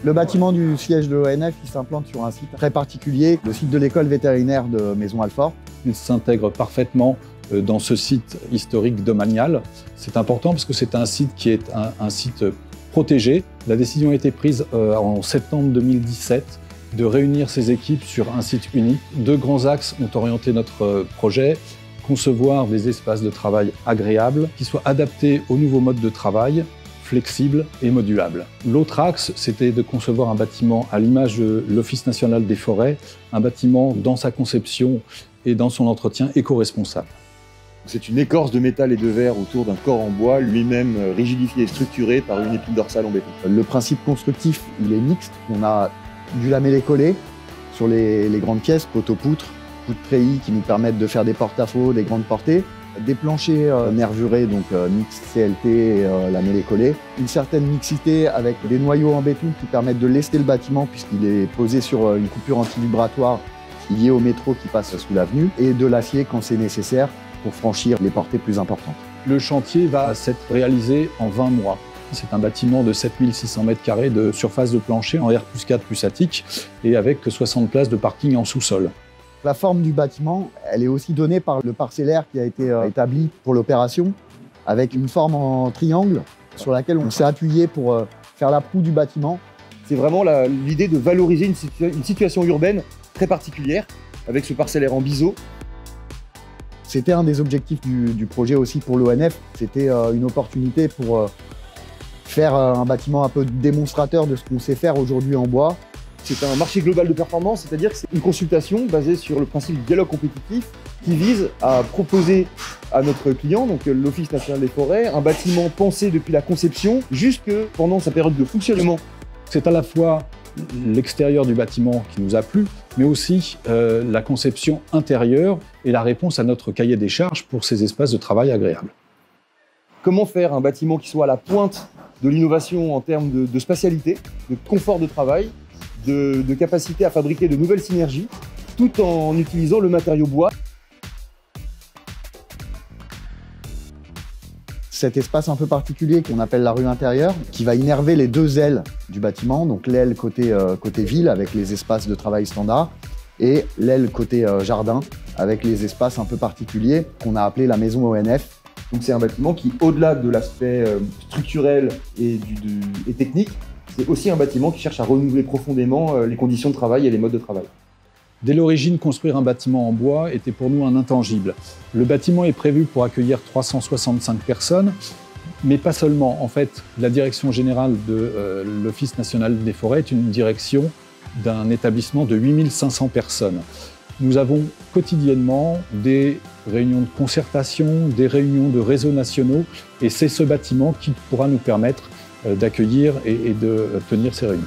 Le bâtiment du siège de l'ONF s'implante sur un site très particulier, le site de l'école vétérinaire de Maisons-Alfort. Il s'intègre parfaitement dans ce site historique domanial. C'est important parce que c'est un site qui est un site protégé. La décision a été prise en septembre 2017 de réunir ces équipes sur un site unique. Deux grands axes ont orienté notre projet. Concevoir des espaces de travail agréables qui soient adaptés aux nouveaux modes de travail, flexibles et modulables. L'autre axe, c'était de concevoir un bâtiment à l'image de l'Office national des forêts, un bâtiment dans sa conception et dans son entretien éco-responsable. C'est une écorce de métal et de verre autour d'un corps en bois, lui-même rigidifié et structuré par une épine dorsale en béton. Le principe constructif, il est mixte. On a du lamellé-collé sur les grandes pièces, poteaux-poutres, poutres treillis qui nous permettent de faire des porte-à-faux, des grandes portées, des planchers nervurés, donc mix CLT et lamellé-collé. Une certaine mixité avec des noyaux en béton qui permettent de lester le bâtiment puisqu'il est posé sur une coupure anti-vibratoire liée au métro qui passe sous l'avenue, et de l'acier quand c'est nécessaire pour franchir les portées plus importantes. Le chantier va s'être réalisé en 20 mois. C'est un bâtiment de 7600 m² de surface de plancher en R+4 plus attique et avec 60 places de parking en sous-sol. La forme du bâtiment, elle est aussi donnée par le parcellaire qui a été établi pour l'opération, avec une forme en triangle sur laquelle on s'est appuyé pour faire la proue du bâtiment. C'est vraiment l'idée de valoriser une situation urbaine très particulière avec ce parcellaire en biseau. C'était un des objectifs du projet aussi pour l'ONF. C'était une opportunité pour faire un bâtiment un peu démonstrateur de ce qu'on sait faire aujourd'hui en bois. C'est un marché global de performance, c'est-à-dire que c'est une consultation basée sur le principe du dialogue compétitif qui vise à proposer à notre client, donc l'Office national des forêts, un bâtiment pensé depuis la conception jusque pendant sa période de fonctionnement. C'est à la fois l'extérieur du bâtiment qui nous a plu, mais aussi la conception intérieure et la réponse à notre cahier des charges pour ces espaces de travail agréables. Comment faire un bâtiment qui soit à la pointe de l'innovation en termes de spatialité, de confort de travail, de capacité à fabriquer de nouvelles synergies, tout en utilisant le matériau bois. Cet espace un peu particulier qu'on appelle la rue intérieure, qui va innerver les deux ailes du bâtiment, donc l'aile côté ville avec les espaces de travail standard et l'aile côté jardin avec les espaces un peu particuliers qu'on a appelé la maison ONF. Donc c'est un bâtiment qui, au-delà de l'aspect structurel et technique, c'est aussi un bâtiment qui cherche à renouveler profondément les conditions de travail et les modes de travail. Dès l'origine, construire un bâtiment en bois était pour nous un intangible. Le bâtiment est prévu pour accueillir 365 personnes, mais pas seulement. En fait, la direction générale de l'Office national des forêts est une direction d'un établissement de 8500 personnes. Nous avons quotidiennement des réunions de concertation, des réunions de réseaux nationaux, et c'est ce bâtiment qui pourra nous permettre d'accueillir et de tenir ces réunions.